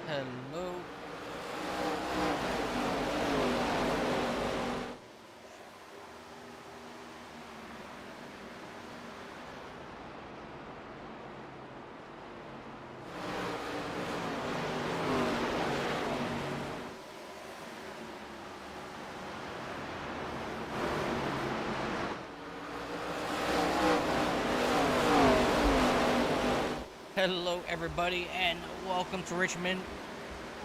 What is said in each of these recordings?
Hello. Hello, everybody, and welcome to Richmond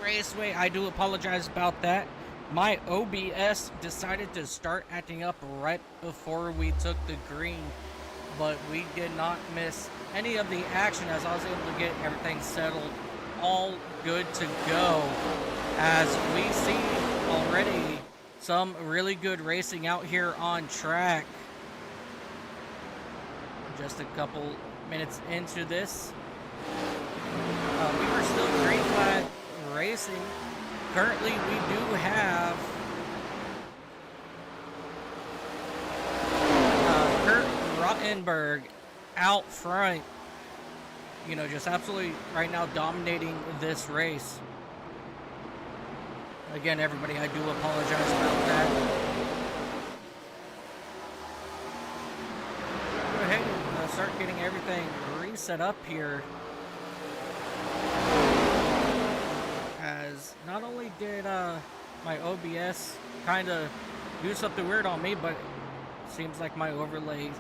Raceway. I do apologize about that. My OBS decided to start acting up right before we took the green, but we did not miss any of the action as I was able to get everything settled, all good to go. As we see already some really good racing out here on track. Just a couple minutes into this. We are still green flag racing. Currently, we do have Kurt Rottenberg out front. You know, just absolutely right now dominating this race. Again, everybody, I do apologize about that. Go ahead and start getting everything reset up here. As not only did my OBS kind of do something weird on me, but it seems like my overlay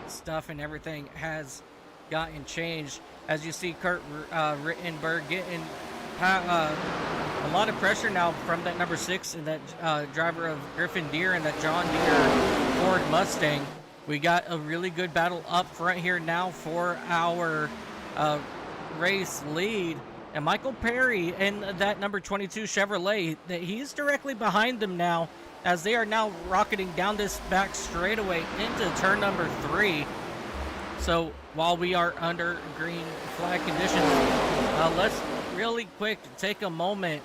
stuff and everything has gotten changed. As you see, Kurt Rittenberg getting a lot of pressure now from that number 6 and that driver of Griffin Deere and that John Deere Ford Mustang. We got a really good battle up front here now for our race lead. And Michael Perry in that number 22 Chevrolet, that he's directly behind them now as they are now rocketing down this back straightaway into turn number 3. So while we are under green flag conditions, let's really quick take a moment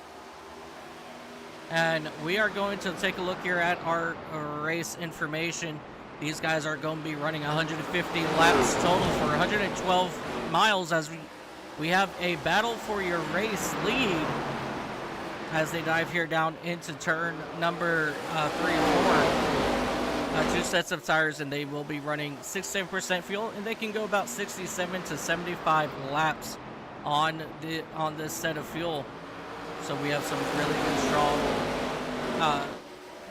and we are going to take a look here at our race information. These guys are going to be running 150 laps total for 112 miles as we have a battle for your race lead as they dive here down into turn number 3 and 4. 2 sets of tires, and they will be running 67% fuel, and they can go about 67 to 75 laps on this set of fuel. So we have some really good strong.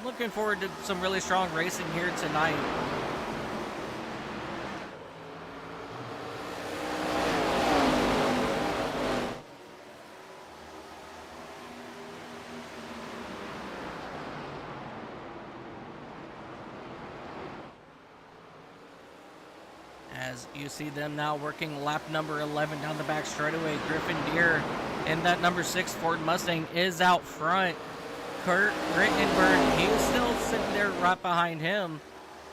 Looking forward to some really strong racing here tonight. As you see them now working lap number 11 down the back straightaway. Griffin Deere and that number 6 Ford Mustang is out front. Kurt Rittenberg, he's still sitting there right behind him.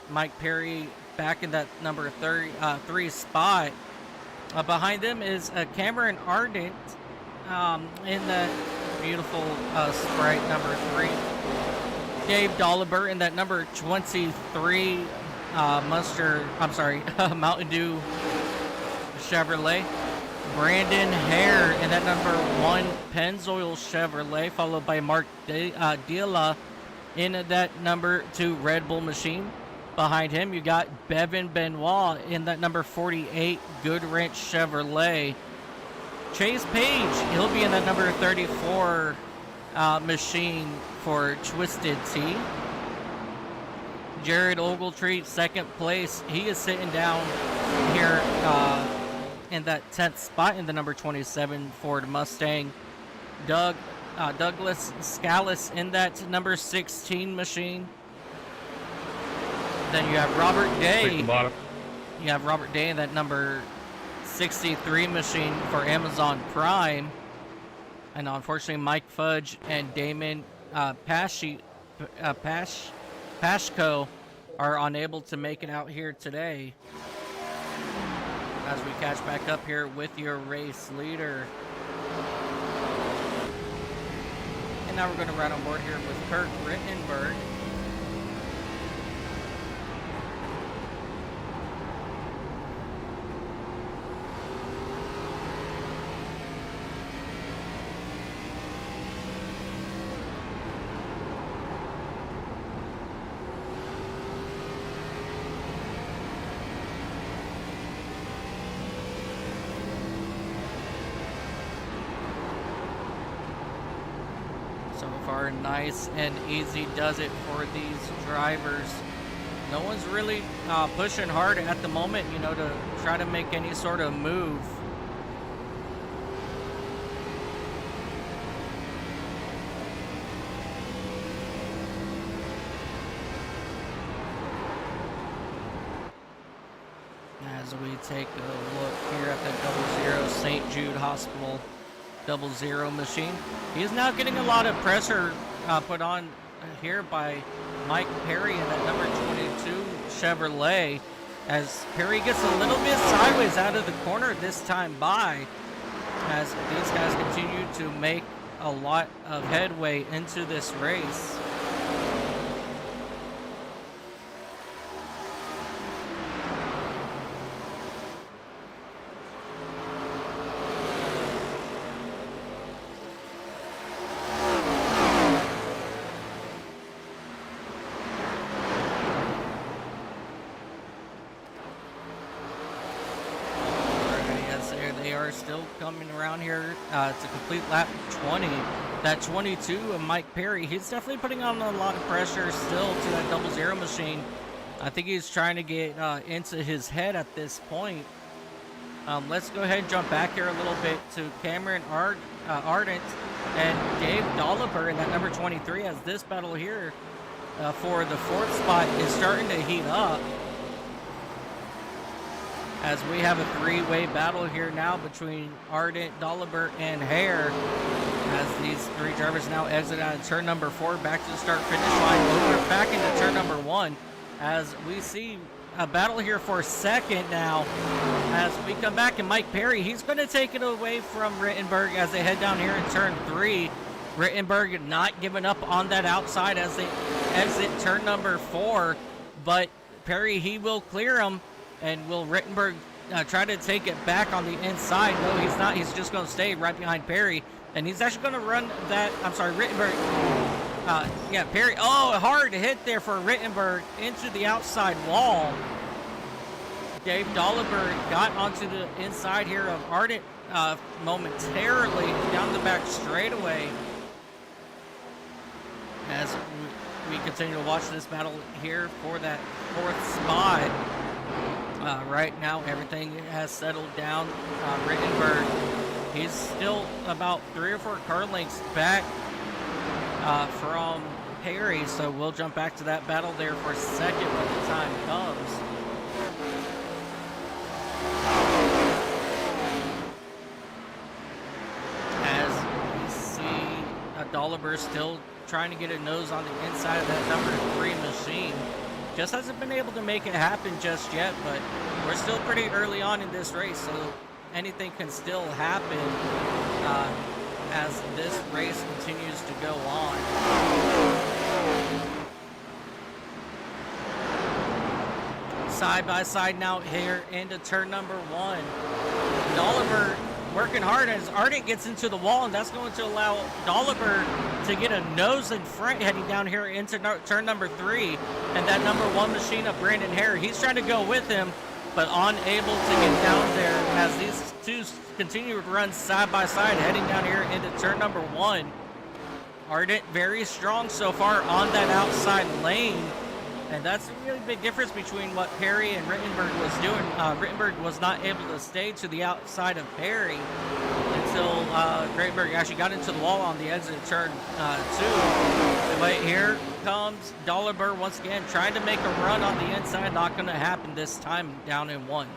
Mike Perry back in that number 3 spot. Behind them is Cameron Ardent in that beautiful Sprite number 3. Dave Dolliver in that number 23 Mountain Dew Chevrolet. Brandon Hare in that number 1 Pennzoil Chevrolet, followed by Mark Dilla in that number 2 Red Bull machine. Behind him, you got Bevan Benoit in that number 48 Goodwrench Chevrolet. Chase Page, he'll be in that number 34 machine for Twisted Tea. Jared Ogletree, second place. He is sitting down here in that 10th spot in the number 27 Ford Mustang. Douglas Scalise in that number 16 machine. Then you have Robert Day. You have Robert Day in that number 63 machine for Amazon Prime. And unfortunately, Mike Fudge and Damon Pashko are unable to make it out here today. As we catch back up here with your race leader. And now we're going to ride on board here with Kurt Rittenberg. far. Nice and easy does it for these drivers. No one's really pushing hard at the moment, you know, to try to make any sort of move. As we take a look here at the 00 St. Jude Hospital 00 machine, he is now getting a lot of pressure put on here by Mike Perry in that number 22 Chevrolet, as Perry gets a little bit sideways out of the corner this time by, as these guys continue to make a lot of headway into this race. Still coming around here to complete lap 20. That 22 of Mike Perry, he's definitely putting on a lot of pressure still to that 00 machine. I think he's trying to get into his head at this point. Let's go ahead and jump back here a little bit to Cameron Ardent and Dave Dolliver in that number 23, as this battle here for the 4th spot is starting to heat up, as we have a three-way battle here now between Ardent, Dolliver, and Hare, as these three drivers now exit out of turn number 4 back to the start-finish line, over back into turn number 1, as we see a battle here for second now. As we come back, and Mike Perry, he's going to take it away from Rittenberg as they head down here in turn 3. Rittenberg not giving up on that outside as they exit turn number 4, but Perry, he will clear him. And will Rittenberg try to take it back on the inside? No, he's not. He's just going to stay right behind Perry. And he's actually going to run that, I'm sorry, Rittenberg. Yeah, Perry. Oh, hard hit there for Rittenberg into the outside wall. Dave Dolliver got onto the inside here of Ardent momentarily down the back straightaway. As we continue to watch this battle here for that 4th spot. Right now, everything has settled down. Rittenberg, he's still about 3 or 4 car lengths back from Perry, so we'll jump back to that battle there for a second when the time comes. As we see Dolliver still trying to get a nose on the inside of that number 3 machine. Just hasn't been able to make it happen just yet, but we're still pretty early on in this race, so anything can still happen as this race continues to go on. Side by side now here into turn number 1. Dolliver working hard as Ardent gets into the wall, and that's going to allow Dolliver to get a nose in front heading down here into turn number 3. And that number 1 machine of Brandon Hare, he's trying to go with him, but unable to get down there as these two continue to run side by side heading down here into turn number 1. Ardent very strong so far on that outside lane. And that's a really big difference between what Perry and Rittenberg was doing. Rittenberg was not able to stay to the outside of Perry until Rittenberg actually got into the wall on the exit of turn 2. But here comes Dolliver once again trying to make a run on the inside. Not going to happen this time, down in 1.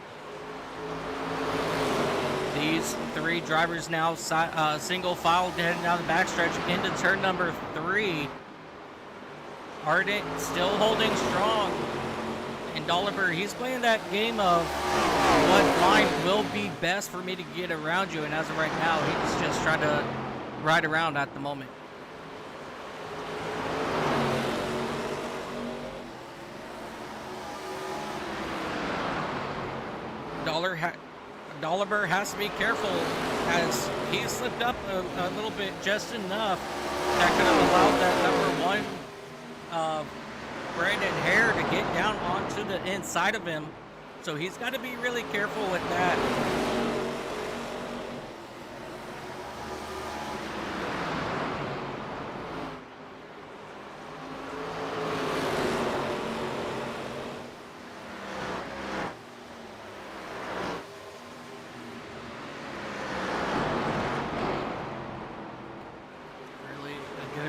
These 3 drivers now single file heading down the backstretch into turn number 3. Ardent still holding strong, and Dolliver, he's playing that game of what line will be best for me to get around you, and as of right now, he's just trying to ride around at the moment. Dolliver has to be careful as he slipped up a little bit just enough that could have allowed that number 1 Brandon Hare to get down onto the inside of him, so he's got to be really careful with that.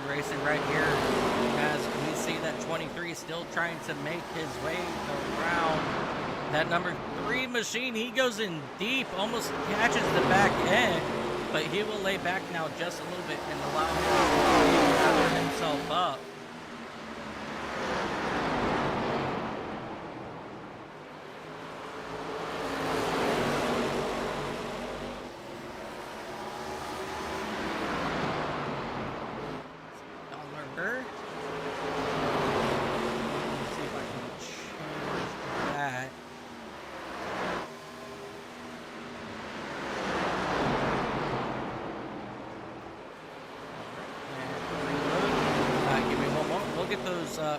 racing right here as we see that 23 still trying to make his way around that number 3 machine. He goes in deep, almost catches the back end, but he will lay back now just a little bit and allow him to gather himself up.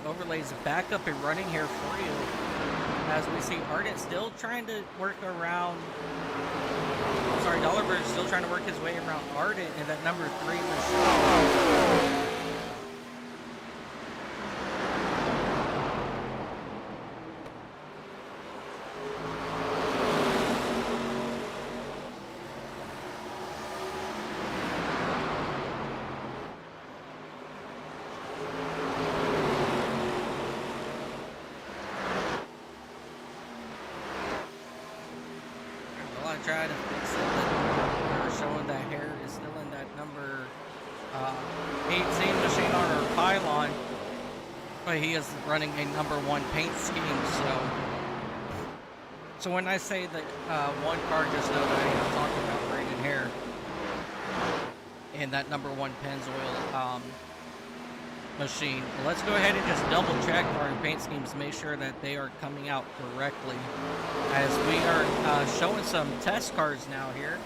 Overlays back up and running here for you as we see Ardent still trying to work around, sorry, Dollarbird still trying to work his way around Ardent and that number 3 machine. Try to fix it, but showing that hair is still in that number 18 machine on our pylon, but he is running a number 1 paint scheme. So when I say that one car, just know that I am talking about braided hair and that number 1 Pennzoil machine. Let's go ahead and just double check our paint schemes, make sure that they are coming out correctly, as we are showing some test cars now here,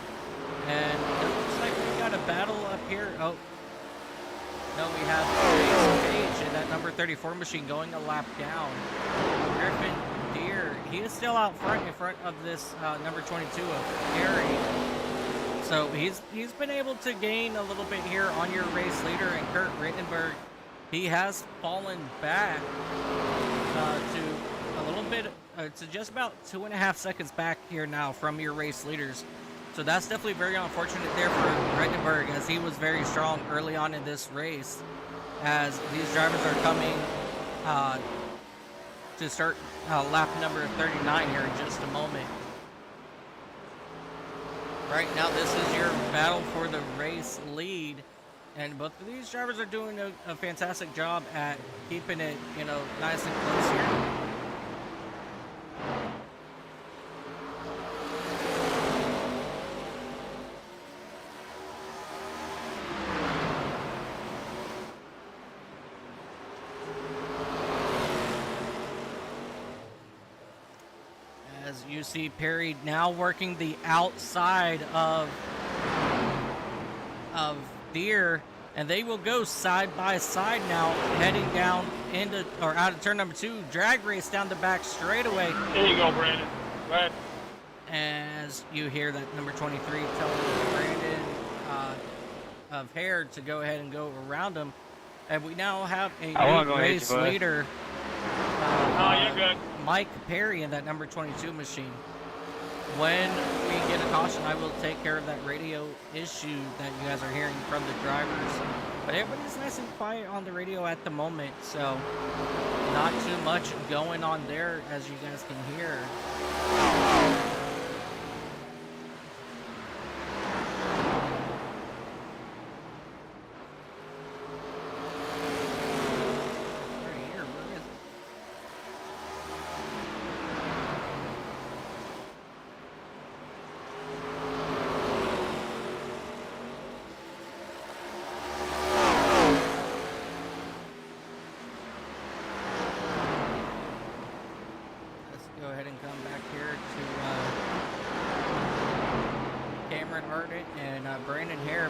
and it looks like we got a battle up here. Oh no, we have Page and that number 34 machine going a lap down. Griffin Deere, he is still out front in front of this number 22 of Gary. So he's been able to gain a little bit here on your race leader, and Kurt Rittenberg, he has fallen back to a little bit, to just about 2.5 seconds back here now from your race leaders. So that's definitely very unfortunate there for Rittenberg, as he was very strong early on in this race, as these drivers are coming to start lap number 39 here in just a moment. Right now, this is your battle for the race lead, and both of these drivers are doing a fantastic job at keeping it, you know, nice and close here. As you see Perry now working the outside of Deere, and they will go side by side now, heading down into or out of turn number 2. Drag race down the back straightaway. There you go, Brandon. Right. As you hear that number 23 telling Brandon of Hare to go ahead and go around him, and we now have a new race leader. You're good. Mike Perry in that number 22 machine. When we get a caution, I will take care of that radio issue that you guys are hearing from the drivers. But everybody's nice and quiet on the radio at the moment, so not too much going on there, as you guys can hear.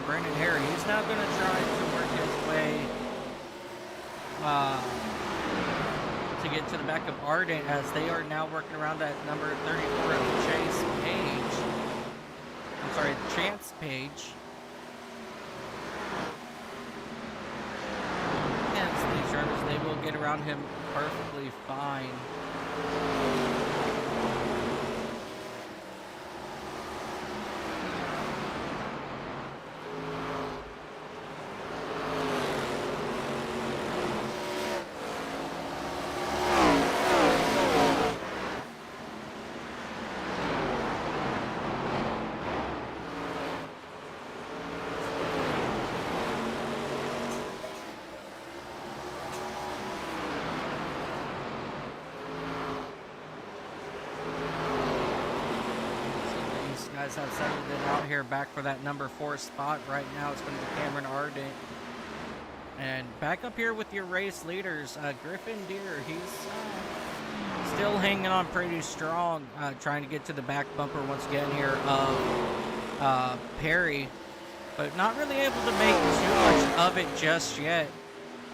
Brandon Hare, he's now going to try to work his way to get to the back of Ardent, as they are now working around that number 34 of Chase Page. I'm sorry, Chance Page. And these drivers, they will get around him perfectly fine. guys have settled it out here back for that number 4 spot. Right now it's going to be Cameron Ardent. And back up here with your race leaders, Griffin Deer, he's still hanging on pretty strong, trying to get to the back bumper once again here of Perry, but not really able to make too much of it just yet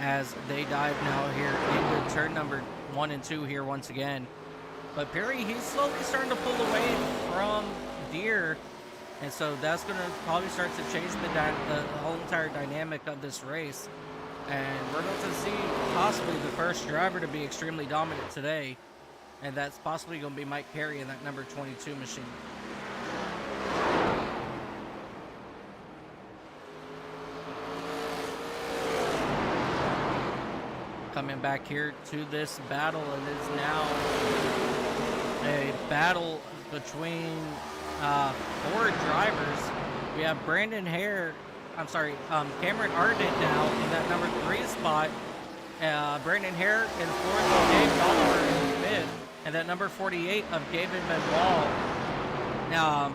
as they dive now here into turn number 1 and 2 here once again. But Perry, he's slowly starting to pull away from Deer, and so that's going to probably start to change the whole entire dynamic of this race. And we're going to see possibly the first driver to be extremely dominant today, and that's possibly going to be Mike Perry in that number 22 machine. Coming back here to this battle, and it is now a battle between 4 drivers. We have Cameron Ardent now in that number 3 spot. Brandon Hare in 4th, Dave Dolliver in 5th, and that number 48 of David Manuel. Now,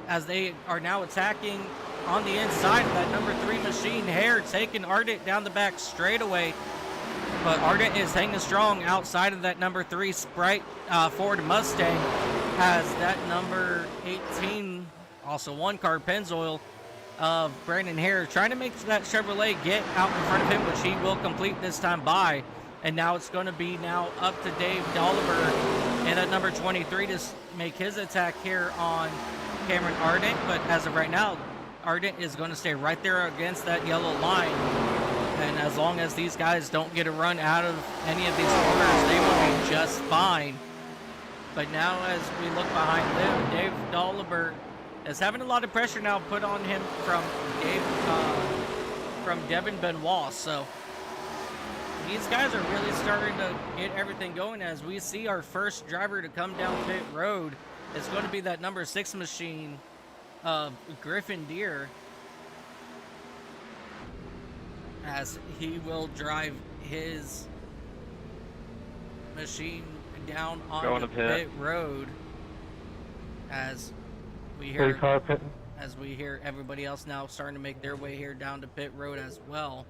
as they are now attacking on the inside of that number 3 machine, Hare taking Ardent down the back straightaway. But Ardent is hanging strong outside of that number 3 Sprite Ford Mustang. Has that number 18, also 1 car Pennzoil of Brandon Hare, trying to make that Chevrolet get out in front of him, which he will complete this time by. And now it's going to be now up to Dave Dolliver and at number 23 to make his attack here on Cameron Ardent. But as of right now, Ardent is going to stay right there against that yellow line. And as long as these guys don't get a run out of any of these corners, they will be just fine. But now as we look behind them, Dave Dolliver is having a lot of pressure now put on him from Devin Benoit. So these guys are really starting to get everything going as we see our first driver to come down pit road. It's going to be that number 6 machine of Griffin Deer, as he will drive his machine down on the pit road as we hear everybody else now starting to make their way here down to pit road as well.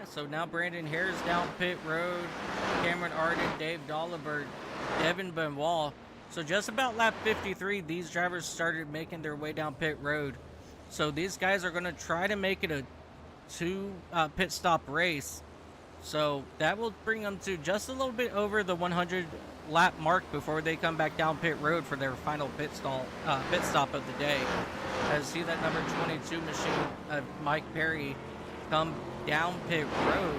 So now Brandon Hare's down pit road, Cameron Ardent, Dave Dolliver, Devin Benoit. So just about lap 53, these drivers started making their way down pit road. So these guys are going to try to make it a 2 pit stop race. So that will bring them to just a little bit over the 100 lap mark before they come back down pit road for their final pit stop of the day. As see that number 22 machine, Mike Perry, come down pit road.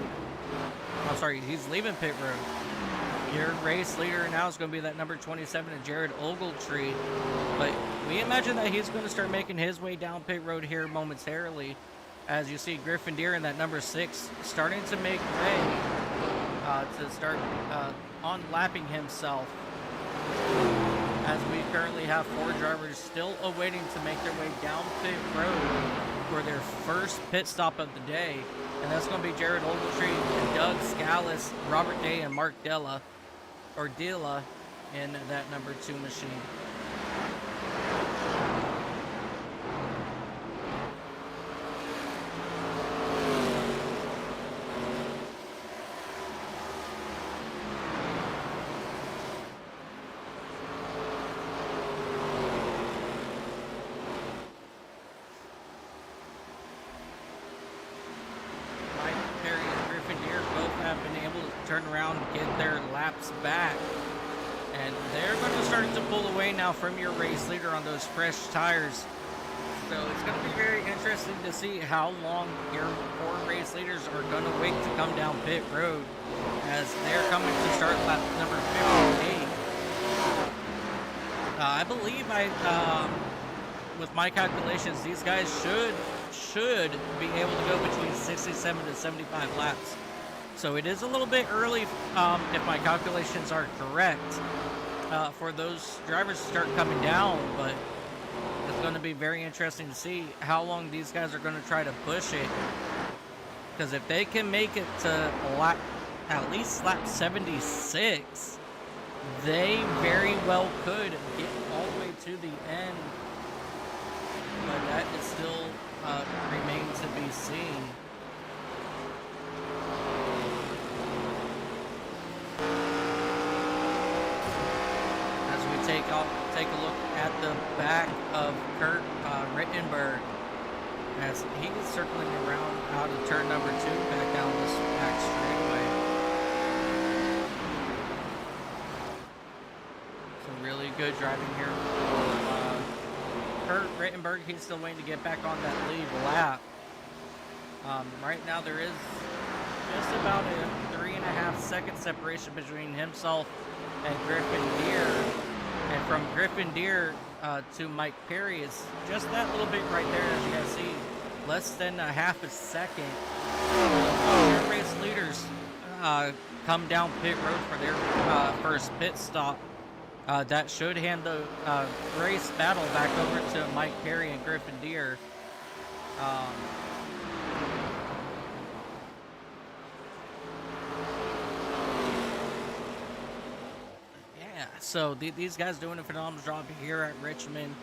I'm sorry, he's leaving pit road. Your race leader now is going to be that number 27 of Jared Ogletree. But we imagine that he's going to start making his way down pit road here momentarily. As you see Griffin Deer in that number 6 starting to make way to start on-lapping himself. As we currently have 4 drivers still awaiting to make their way down pit road for their first pit stop of the day. And that's going to be Jared Ogletree and Doug Scalise, Robert Day, and Mark Dilla in that number 2 machine. Turn around and get their laps back, and they're going to start to pull away now from your race leader on those fresh tires. So it's going to be very interesting to see how long your 4 race leaders are going to wait to come down pit road, as they're coming to start lap number 58. I believe with my calculations, these guys should be able to go between 67 to 75 laps. So it is a little bit early, if my calculations are correct, for those drivers to start coming down, but it's going to be very interesting to see how long these guys are going to try to push it. Because if they can make it to at least lap 76, they very well could get all the way to the end. But that is still remains to be seen. As we take a look at the back of Kurt Rittenberg, as he is circling around out of turn number 2 back down this back straightaway. Some really good driving here. Kurt Rittenberg, he's still waiting to get back on that lead lap. Right now there is just about a 3.5 second separation between himself and Griffin Deere. And from Griffin Deere to Mike Perry is just that little bit right there, as you guys see. Less than a half a second. Your race leaders come down pit road for their first pit stop. That should hand the race battle back over to Mike Perry and Griffin Deere. Yeah, so these guys doing a phenomenal job here at Richmond.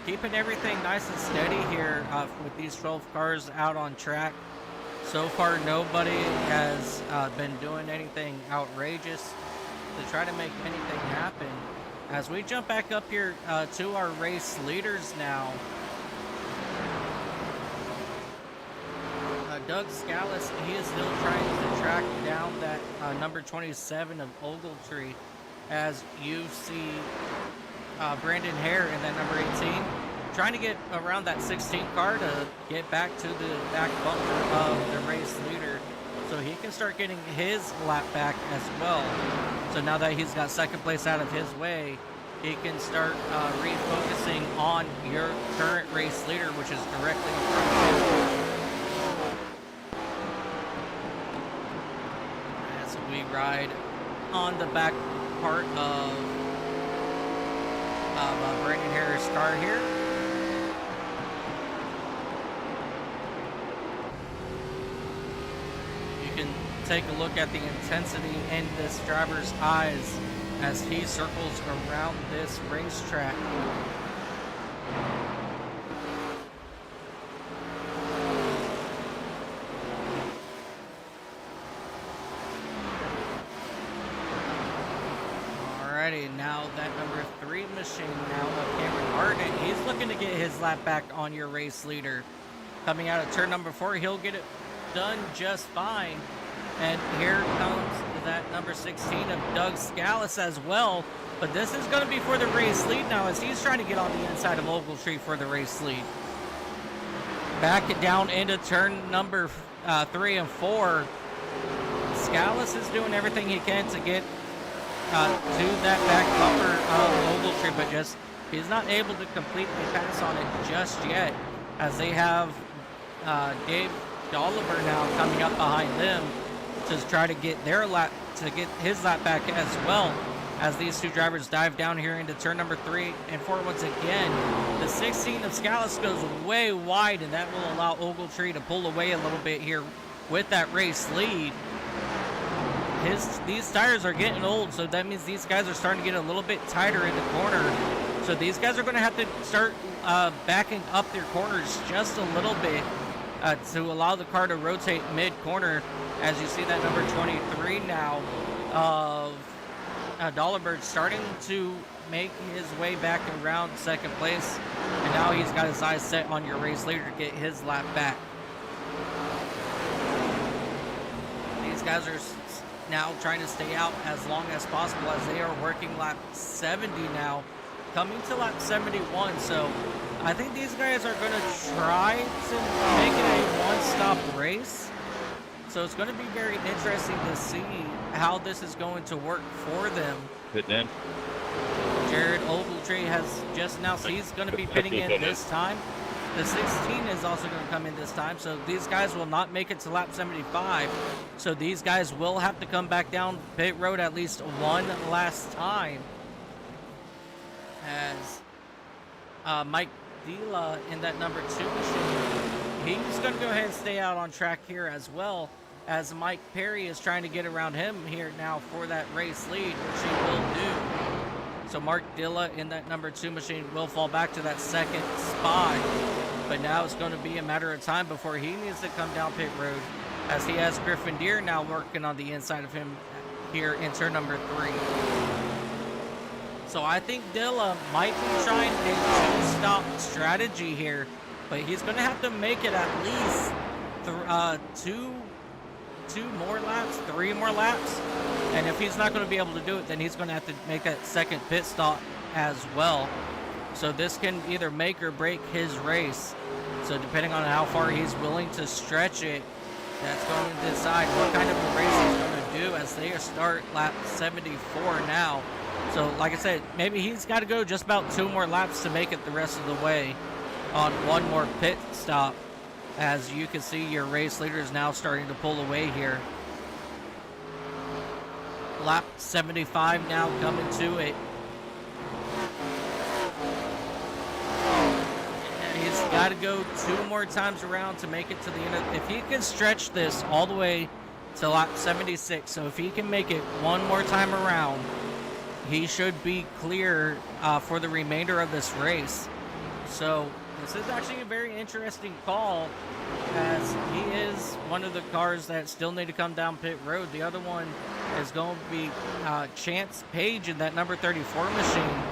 Keeping everything nice and steady here with these 12 cars out on track. So far, nobody has been doing anything outrageous to try to make anything happen. As we jump back up here to our race leaders now. Doug Scalise, he is still trying to track down that number 27 of Ogletree. As you see Brandon Hare in that number 18, trying to get around that 16 car to get back to the back bumper of the race leader so he can start getting his lap back as well. So now that he's got second place out of his way, he can start refocusing on your current race leader, which is directly in front of him. As we ride on the back part of Brandon Harris' car here. You can take a look at the intensity in this driver's eyes as he circles around this racetrack. Alrighty, now that number 3 machine now of Cameron Harden, he's looking to get his lap back on your race leader. Coming out of turn number 4, he'll get it done just fine. And here comes that number 16 of Doug Scalise as well. But this is going to be for the race lead now as he's trying to get on the inside of Ogletree for the race lead. Back it down into turn number 3 and 4. Scalise is doing everything he can to get to that back bumper of Ogletree, but just he's not able to completely pass on it just yet, as they have Dave Dolliver now coming up behind them to try to get their lap, to get his lap back as well, as these two drivers dive down here into turn number 3 and 4 once again. The 16 of Scalise goes way wide, and that will allow Ogletree to pull away a little bit here with that race lead. These tires are getting old, so that means these guys are starting to get a little bit tighter in the corner. So these guys are going to have to start backing up their corners just a little bit to allow the car to rotate mid-corner. As you see that number 23 now of Dollarbird starting to make his way back around second place. And now he's got his eyes set on your race leader to get his lap back. These guys are now trying to stay out as long as possible as they are working lap 70 now, coming to lap 71. So I think these guys are going to try to make it a one-stop race. So it's going to be very interesting to see how this is going to work for them. Pit in. Jared Ogletree has just announced he's going to be pitting in this time. The 16 is also going to come in this time, so these guys will not make it to lap 75. So these guys will have to come back down pit road at least one last time. As Mike Dila in that number 2 machine, he's going to go ahead and stay out on track here as well, as Mike Perry is trying to get around him here now for that race lead, which he will do. So Mark Dilla in that number 2 machine will fall back to that second spot. But now it's going to be a matter of time before he needs to come down pit road, as he has Griffin Deere now working on the inside of him here in turn number 3. So I think Dilla might be trying a two-stop strategy here, but he's going to have to make it at least two more laps, 3 more laps. And if he's not going to be able to do it, then he's going to have to make that second pit stop as well. So this can either make or break his race. So depending on how far he's willing to stretch it, that's going to decide what kind of a race he's going to do, as they start lap 74 now. So like I said, maybe he's got to go just about 2 more laps to make it the rest of the way on 1 more pit stop. As you can see, your race leader is now starting to pull away here. Lap 75 now coming to it. And he's got to go 2 more times around to make it to the end of, if he can stretch this all the way to lap 76, so if he can make it 1 more time around, he should be clear for the remainder of this race. So this is actually a very interesting call, as he is one of the cars that still need to come down pit road. The other one is going to be Chance Page in that number 34 machine,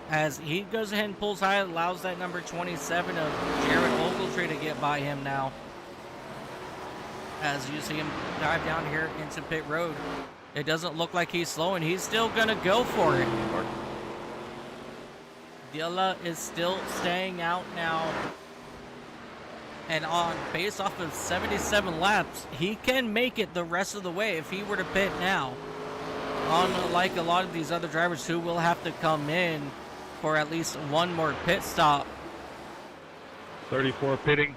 as he goes ahead and pulls high, allows that number 27 of Jared Ogletree to get by him now, as you see him dive down here into pit road. It doesn't look like he's slowing. He's still going to go for it. Dilla is still staying out now. And based off of 77 laps, he can make it the rest of the way if he were to pit now. Unlike a lot of these other drivers who will have to come in for at least 1 more pit stop. 34 pitting.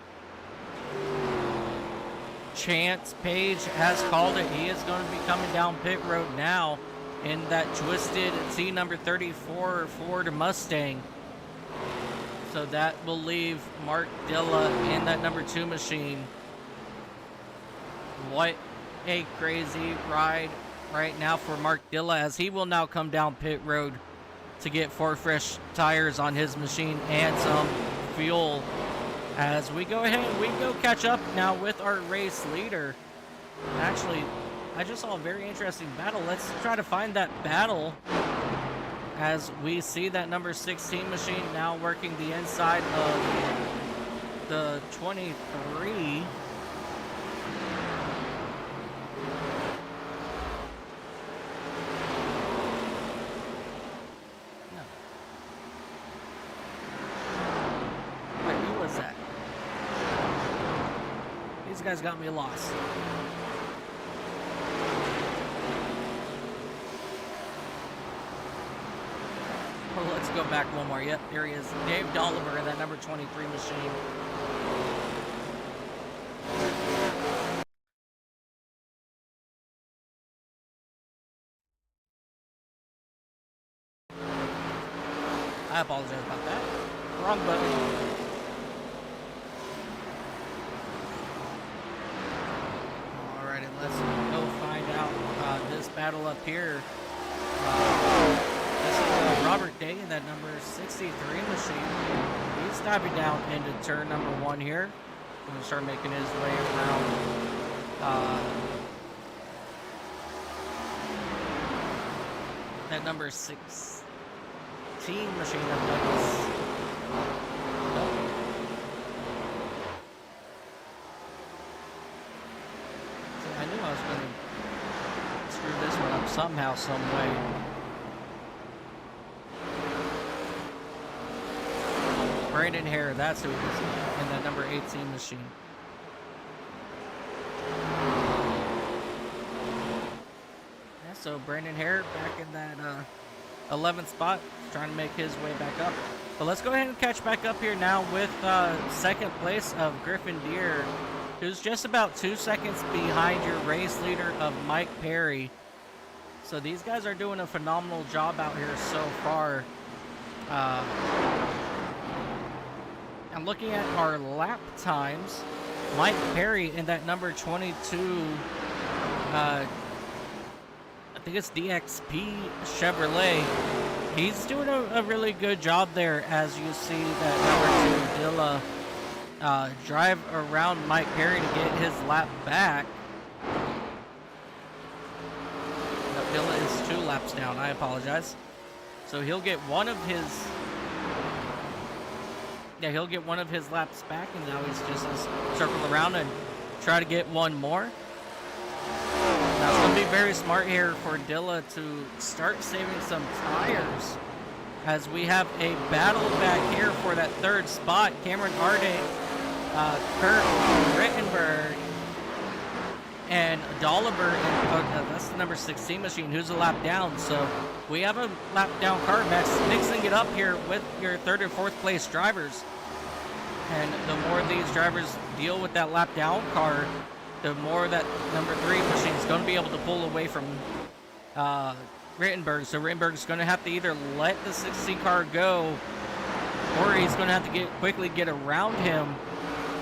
Chance Page has called it. He is going to be coming down pit road now in that twisted T number 34 Ford Mustang. So that will leave Mark Dilla in that number 2 machine. What a crazy ride right now for Mark Dilla, as he will now come down pit road to get 4 fresh tires on his machine and some fuel. As we go ahead, we go catch up now with our race leader. Actually, I just saw a very interesting battle. Let's try to find that battle, as we see that number 16 machine now working the inside of the 23. These guys got me lost. Well, let's go back one more. Yep, here he is. Dave Dolliver in that number 23 machine. I apologize about that. Wrong button. Let's go find out this battle up here. This is Robert Day in that number 63 machine. He's diving down into turn number 1 here. Going to start making his way around that number 16 machine of Douglas. I knew I was going to screw this one up somehow, some way. Brandon Hare, that's who it is in that number 18 machine. Yeah, so Brandon Hare back in that 11th spot, trying to make his way back up. But let's go ahead and catch back up here now with second place of Griffin Deere, who's just about 2 seconds behind your race leader of Mike Perry. So these guys are doing a phenomenal job out here so far. And looking at our lap times, Mike Perry in that number 22, I think it's DXP Chevrolet. He's doing a really good job there, as you see that number 2 Dilla drive around Mike Perry to get his lap back. No, Dilla is 2 laps down. I apologize. So he'll get one of his. Yeah, he'll get one of his laps back, and now he's just gonna circle around and try to get one more. Now it's going to be very smart here for Dilla to start saving some tires, as we have a battle back here for that 3rd spot. Cameron Arden, Kurt Rittenberg, and Dolliver, and that's the number 16 machine, who's a lap down. So we have a lap down car mixing it up here with your 3rd and 4th place drivers. And the more these drivers deal with that lap down car, the more that number 3 machine is going to be able to pull away from Rittenberg. So Rittenberg's going to have to either let the 16 car go, or he's going to have to quickly get around him.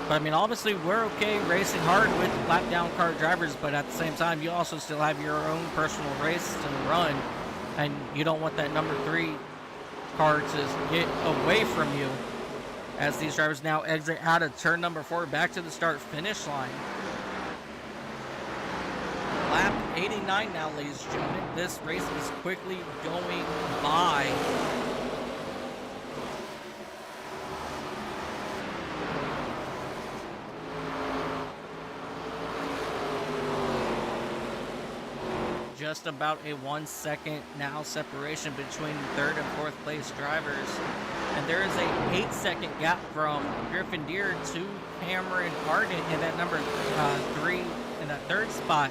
But I mean, obviously we're okay racing hard with lap down car drivers, but at the same time, you also still have your own personal race to run, and you don't want that number 3 car to get away from you, as these drivers now exit out of turn number 4 back to the start finish line. Lap 89 now, ladies and gentlemen. This race is quickly going by. Just about a 1 second now separation between 3rd and 4th place drivers. And there is a 8-second gap from Griffin Deere to Cameron Arden in that number 3 in that 3rd spot.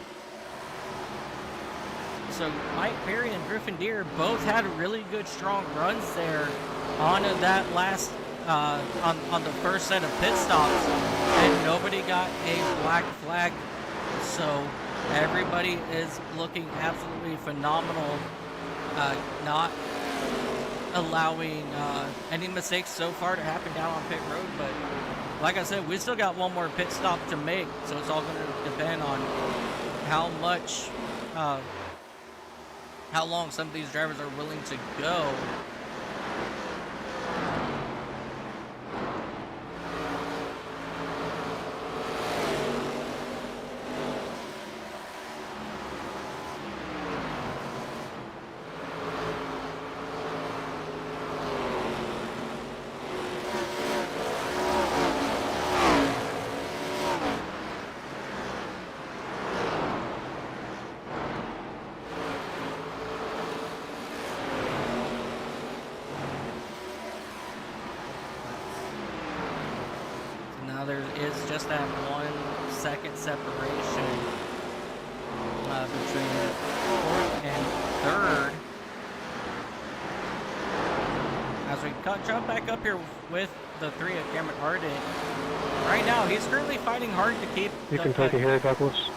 So Mike Perry and Griffin Deere both had really good, strong runs there on that last, on the first set of pit stops, and nobody got a black flag. So everybody is looking absolutely phenomenal, not allowing any mistakes so far to happen down on pit road. But like I said, we still got one more pit stop to make, so it's all going to depend on how much, how long some of these drivers are willing to go. There is just that 1 second separation between 4th and 3rd. As we jump back up here with the 3 of Cameron Arden. Right now, he's currently fighting hard to keep. You can take it here, Douglas.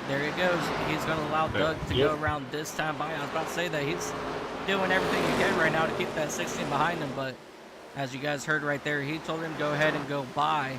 There he goes. He's going to allow Doug to go around this time by. I was about to say that he's doing everything he can right now to keep that 16 behind him, but as you guys heard right there, he told him go ahead and go by.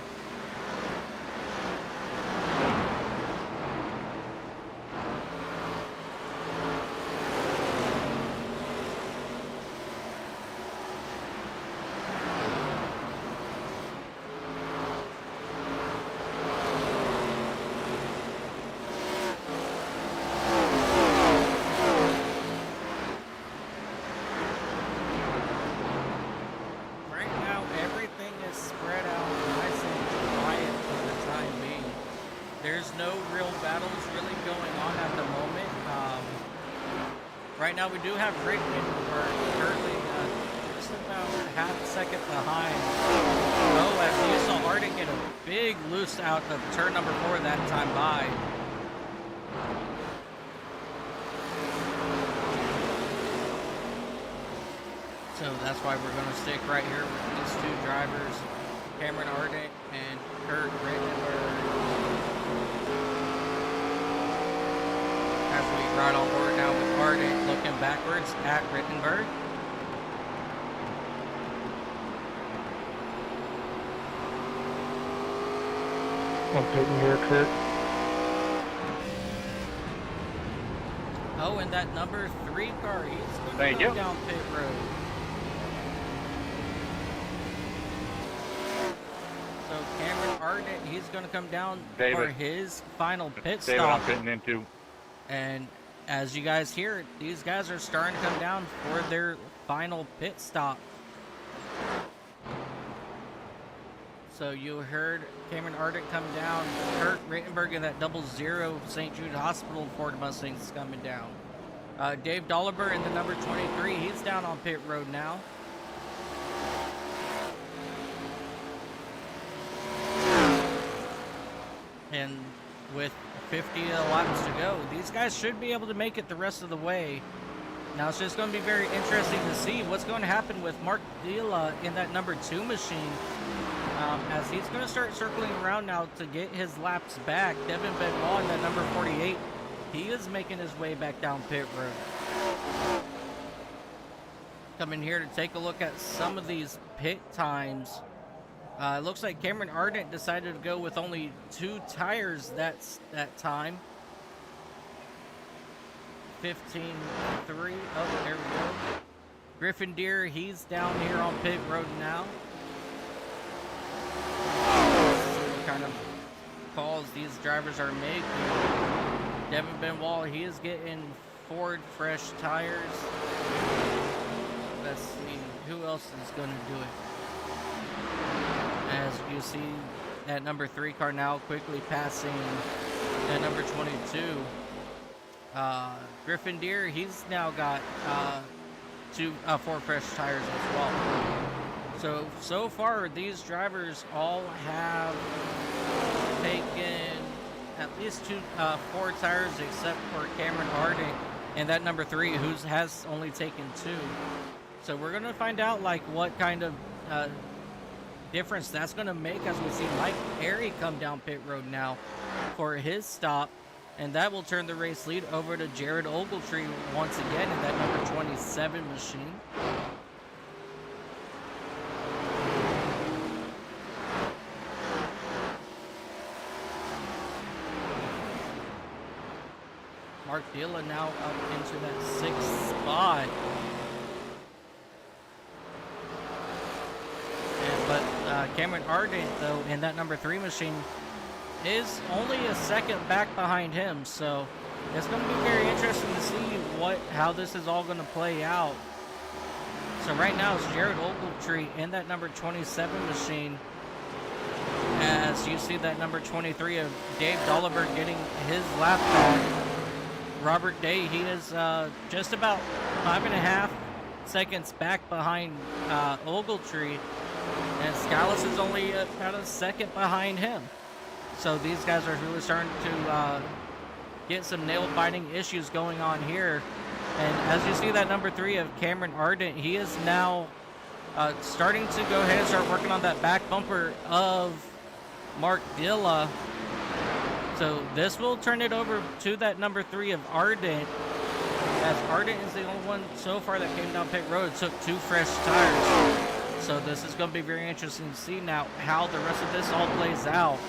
Right now we do have Richmond currently just about a half second behind. Oh, as you saw Arden get a big loose out of turn number 4 that time by. So that's why we're going to stick right here with these 2 drivers, Cameron Arden and Kurt Rittenberg. As we ride on board now with Arden looking backwards at Rittenberg. I'm pitting here, Kurt. Oh, and that number 3 car, he's going to Thank go you. down pit road. So Cameron Ardent, he's going to come down for David. his final pit David, I'm stop. pitting into. And as you guys hear, these guys are starting to come down for their final pit stop. So you heard Cameron Ardent come down. Kurt Rittenberg in that 00 St. Jude Hospital Ford Mustang's coming down. Dave Dolliver in the number 23, he's down on pit road now. And with 50 laps to go, these guys should be able to make it the rest of the way. Now it's just going to be very interesting to see what's going to happen with Mark Dilla in that number 2 machine, as he's going to start circling around now to get his laps back. Devin Benoit in that number 48, he is making his way back down pit road. Coming here to take a look at some of these pit times. It looks like Cameron Ardent decided to go with only 2 tires that time. 15.3. Oh, there we go. Griffin Deere, he's down here on pit road now. Let's see what kind of calls these drivers are making. Devin Benoit, he is getting Ford fresh tires. Let's see who else is going to do it. As you see, that number 3 car now quickly passing that number 22. Griffin Deere, he's now got 4 fresh tires as well. So far, these drivers all have taken at least 4 tires, except for Cameron Ardent and that number 3, who has only taken 2. So we're gonna find out like what kind of difference that's gonna make as we see Mike Airy come down pit road now for his stop. And that will turn the race lead over to Jared Ogletree once again in that number 27 machine. Mark Dilla now up into that 6th spot. But Cameron Ardent, though, in that number 3 machine, is only a second back behind him, so it's going to be very interesting to see how this is all going to play out. So right now it's Jared Ogletree in that number 27 machine, as you see that number 23 of Dave Dolliver getting his lap back. Robert Day, he is just about 5.5 seconds back behind Ogletree, and Scalise is only about a second behind him. So these guys are really starting to get some nail-biting issues going on here. And as you see that number 3 of Cameron Ardent, he is now starting to go ahead and start working on that back bumper of Mark Dilla. So this will turn it over to that number 3 of Ardent, as Ardent is the only one so far that came down pit road, took 2 fresh tires. So this is going to be very interesting to see now how the rest of this all plays out.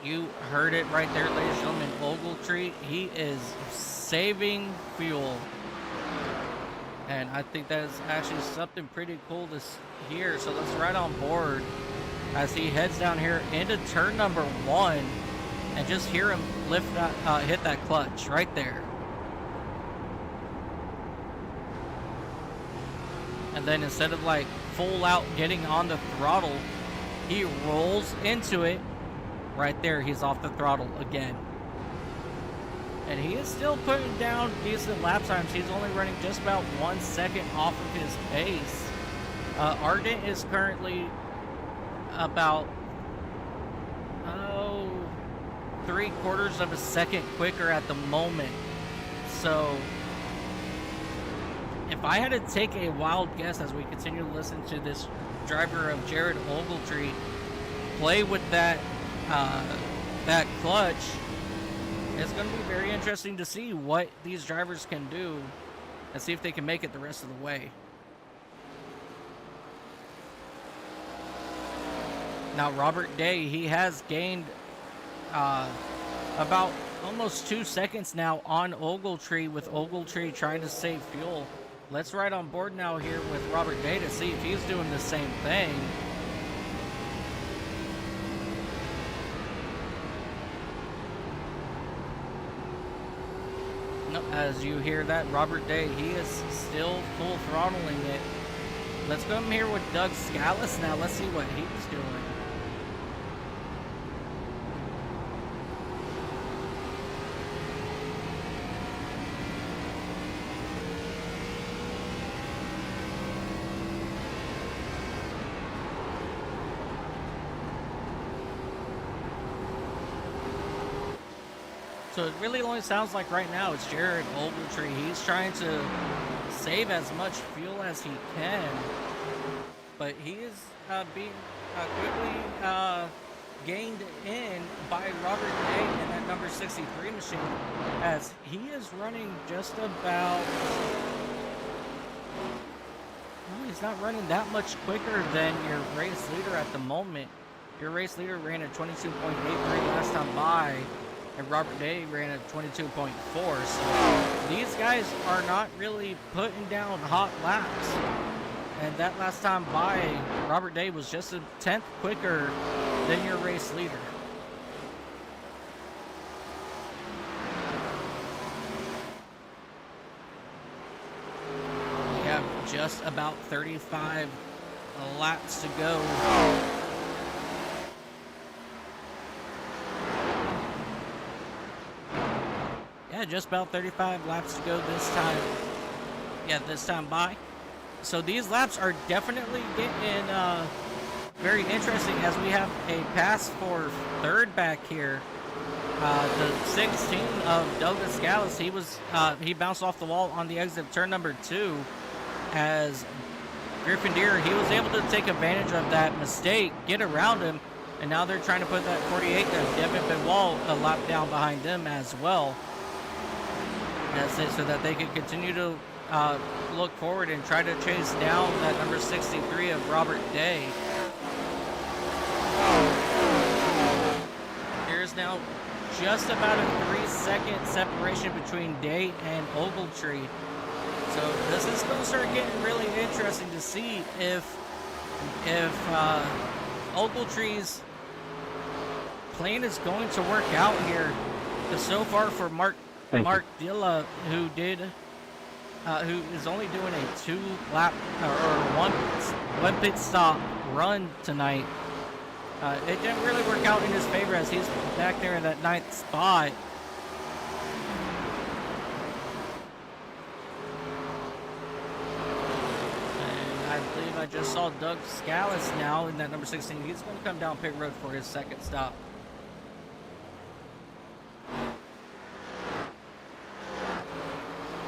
You heard it right there, ladies and gentlemen. Ogletree, he is saving fuel. And I think that is actually something pretty cool to hear. So let's ride on board as he heads down here into turn number 1. And just hear him hit that clutch right there. And then instead of like full out getting on the throttle, he rolls into it. Right there, he's off the throttle again. And he is still putting down decent lap times. He's only running just about 1 second off of his pace. Ardent is currently about 3/4 of a second quicker at the moment. So if I had to take a wild guess as we continue to listen to this driver of Jared Ogletree play with that clutch it's going to be very interesting to see what these drivers can do and see if they can make it the rest of the way. Now, Robert Day, he has gained about almost 2 seconds now on Ogletree, with Ogletree trying to save fuel. Let's ride on board now here with Robert Day to see if he's doing the same thing. No, as you hear that, Robert Day, he is still full throttling it. Let's go in here with Doug Scalise now. Let's see what he's doing. So it really only sounds like right now it's Jared Ogletree. He's trying to save as much fuel as he can, but he is being quickly gained in by Robert Day in that number 63 machine, as he is running just about, well, he's not running that much quicker than your race leader at the moment. Your race leader ran at 22.83 last time by, and Robert Day ran at 22.4, so these guys are not really putting down hot laps. And that last time by, Robert Day was just a 10th quicker than your race leader. We have just about 35 laps to go. Yeah, just about 35 laps to go this time. Yeah, this time by. So these laps are definitely getting very interesting, as we have a pass for third back here. The 16 of Douglas Scalise, he bounced off the wall on the exit of turn number 2, as Griffin Deer, he was able to take advantage of that mistake, get around him, and now they're trying to put that 48 of Devin Benoit a lap down behind them as well. That's it, so that they can continue to look forward and try to chase down that number 63 of Robert Day. There's now just about a 3-second separation between Day and Ogletree. So this is going to start getting really interesting to see if Ogletree's plan is going to work out here. Because so far for Mark Dilla, who is only doing a 2-lap or one pit stop run tonight, it didn't really work out in his favor, as he's back there in that 9th spot. And I believe I just saw Doug Scalise now in that number 16. He's going to come down pit road for his second stop.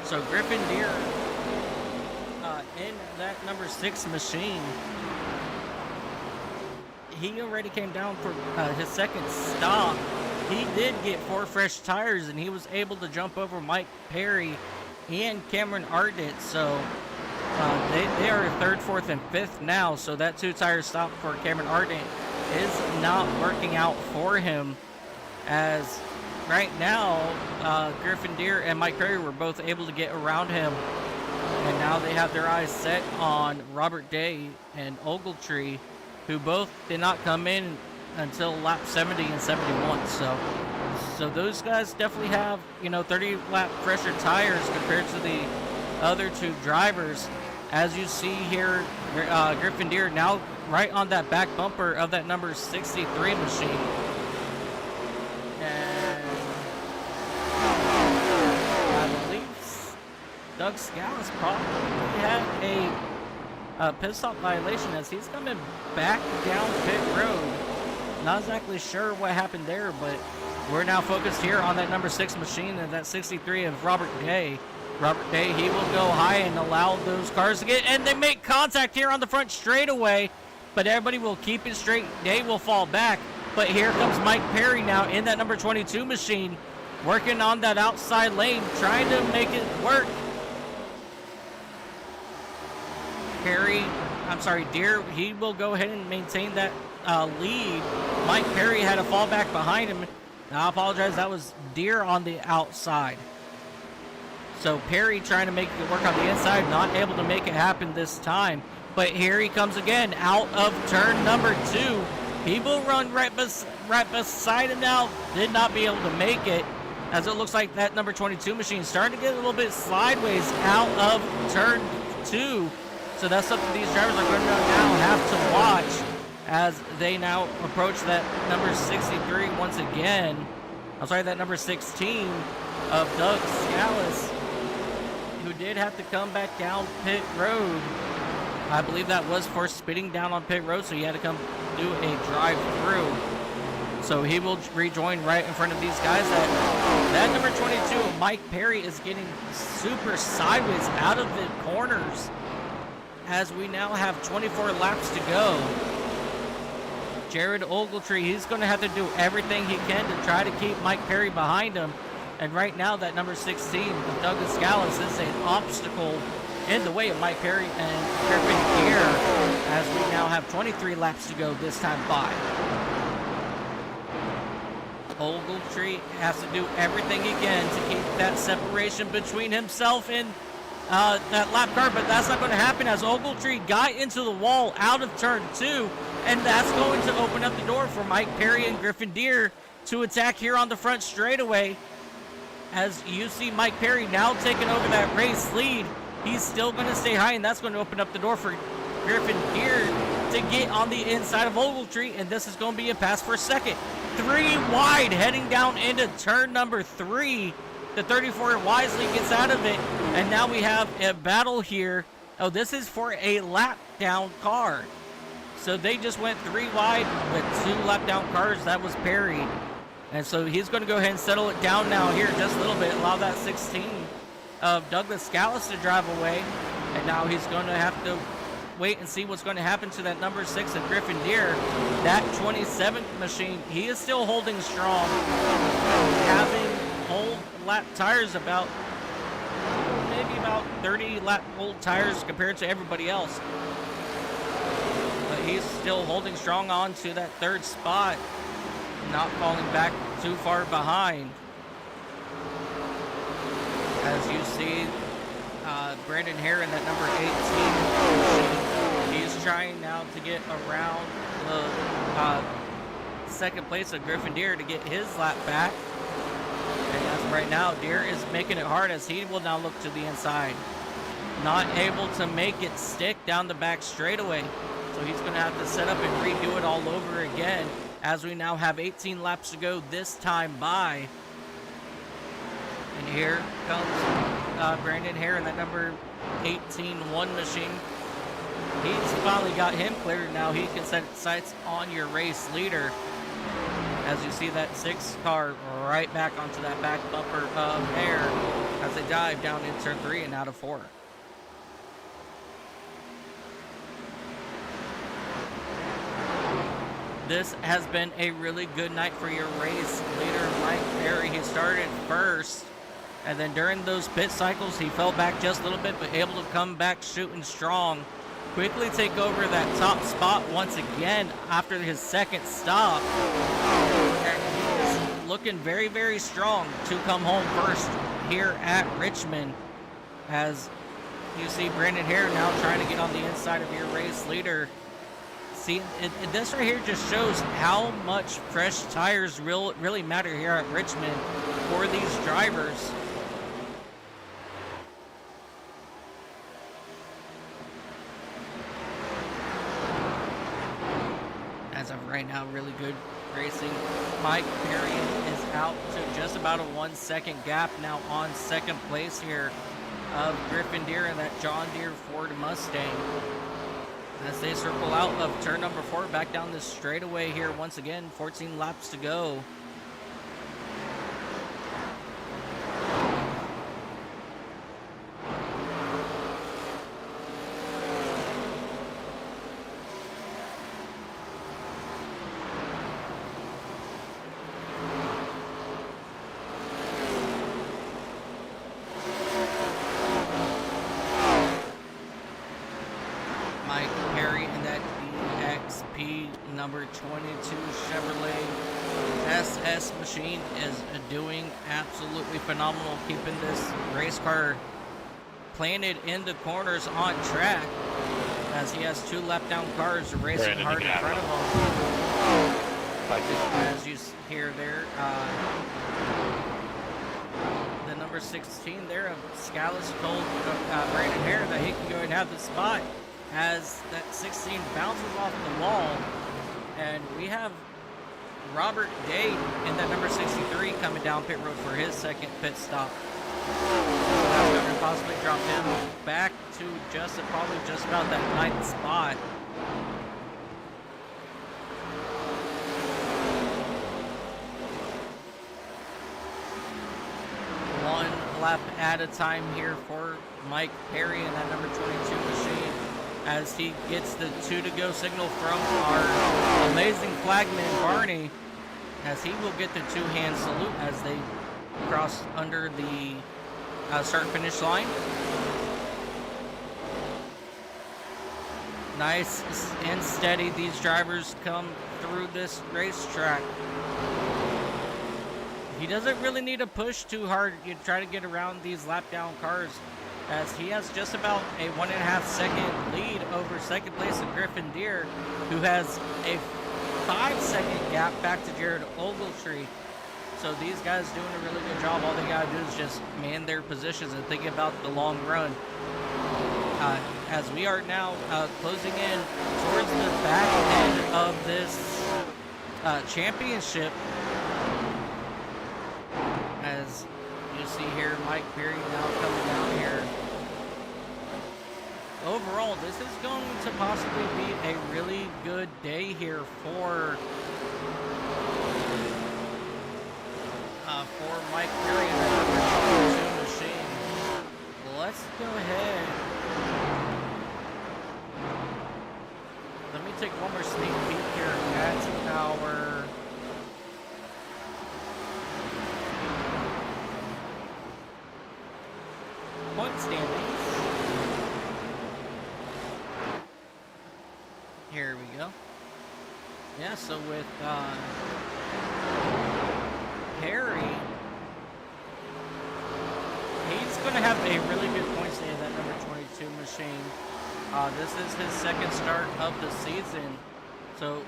So Griffin Deer in that number 6 machine, he already came down for his second stop. He did get 4 fresh tires, and he was able to jump over Mike Perry and Cameron Ardent. So they are 3rd, 4th, and 5th now. So that 2-tire stop for Cameron Ardent is not working out for him, as right now, Griffin Deer and Mike Perry were both able to get around him, and now they have their eyes set on Robert Day and Ogletree, who both did not come in until lap 70 and 71. So those guys definitely have, 30-lap fresher tires compared to the other 2 drivers. As you see here, Griffin Deer now right on that back bumper of that number 63 machine. Doug Scalise probably had a pit stop violation, as he's coming back down pit road. Not exactly sure what happened there, but we're now focused here on that number 6 machine and that 63 of Robert Day. Robert Day, he will go high and allow those cars to get, and they make contact here on the front straightaway, but everybody will keep it straight. Day will fall back, but here comes Mike Perry now in that number 22 machine. working on that outside lane, trying to make it work. Deere, he will go ahead and maintain that lead. Mike Perry had a fall back behind him. I apologize, that was Deere on the outside. So Perry trying to make it work on the inside, not able to make it happen this time. But here he comes again, out of turn number 2. He will run right beside him now. Did not be able to make it, as it looks like that number 22 machine starting to get a little bit sideways out of turn 2. So that's something these drivers are going to now have to watch as they now approach that number 63 once again. I'm sorry, that number 16 of Doug Scalise, who did have to come back down pit road. I believe that was for spitting down on pit road, so he had to come do a drive through. So he will rejoin right in front of these guys. That number 22, Mike Perry, is getting super sideways out of the corners as we now have 24 laps to go. Jared Ogletree, he's going to have to do everything he can to try to keep Mike Perry behind him. And right now, that number 16 of Douglas Scalise is an obstacle in the way of Mike Perry and Griffin Deere, as we now have 23 laps to go this time by. Ogletree has to do everything he can to keep that separation between himself and that lap car, but that's not going to happen as Ogletree got into the wall out of turn 2, and that's going to open up the door for Mike Perry and Griffin Deere to attack here on the front straightaway. As you see Mike Perry now taking over that race lead, he's still going to stay high, and that's going to open up the door for Griffin Deere to get on the inside of Ogletree, and this is going to be a pass for second. 3 wide heading down into turn number 3. The 34 wisely gets out of it, and now we have a battle here. Oh, this is for a lap down car. So they just went 3 wide with 2 lap down cars. That was Perry. And so he's going to go ahead and settle it down now here just a little bit. Allow that 16 of Douglas Scalise to drive away. And now he's going to have to wait and see what's going to happen to that number 6 of Griffin Deere. That 27th machine, he is still holding strong. Having old lap tires, about 30 lap old tires compared to everybody else. But he's still holding strong on to that 3rd spot, not falling back too far behind. As you see, Brandon Hare in that number 18, he's trying now to get around the 2nd place of Griffin Deere to get his lap back. And as of right now, Deere is making it hard as he will now look to the inside. Not able to make it stick down the back straightaway. So he's going to have to set up and redo it all over again, as we now have 18 laps to go this time by. And here comes Brandon Hare in that number 18-1 machine. He's finally got him cleared. Now he can set sights on your race leader. As you see that 6 car right back onto that back bumper of Hare as they dive down in turn 3 and out of 4. This has been a really good night for your race leader, Mike Perry. He started first, and then during those pit cycles, he fell back just a little bit, but able to come back shooting strong. Quickly take over that top spot once again after his 2nd stop. And he is looking very, very strong to come home first here at Richmond. As you see Brandon Hare now trying to get on the inside of your race leader. See, this right here just shows how much fresh tires really matter here at Richmond for these drivers. As of right now, really good racing. Mike Perry is out to just about a 1-second gap now on 2nd place here of Griffin Deere and that John Deere Ford Mustang. As they circle out of turn number 4 back down this straightaway here once again, 14 laps to go. number 22 Chevrolet SS machine is doing absolutely phenomenal, keeping this race car planted in the corners on track, as he has 2 lap down cars racing hard in front of him. As you hear there, the number 16 there of Scalise told Brandon Hare that he can go ahead and have the spot, as that 16 bounces off the wall, and we have Robert Day in that number 63 coming down pit road for his second pit stop. That's going to possibly drop him back to probably just about that 9th spot. One lap at a time here for Mike Perry in that number 22 machine, as he gets the 2 to go signal from our amazing flagman Barney, as he will get the 2-hand salute as they cross under the start finish line. Nice and steady these drivers come through this racetrack. He doesn't really need to push too hard to try to get around these lap down cars, as he has just about a 1.5 second lead over second place of Griffin Deere, who has a 5-second gap back to Jared Ogletree. So these guys doing a really good job. All they gotta do is just man their positions and think about the long run. As we are now closing in towards the back end of this championship, as you see here, Mike Perry now coming down here. Overall, this is going to possibly be a really good day here for Mike Perry and the number 22 machine. Let's go ahead. Let me take one more sneak peek here at our point standings. Here we go. Yeah, so with Perry, he's going to have a really good point stand, that number 22 machine. This is his second start of the season. So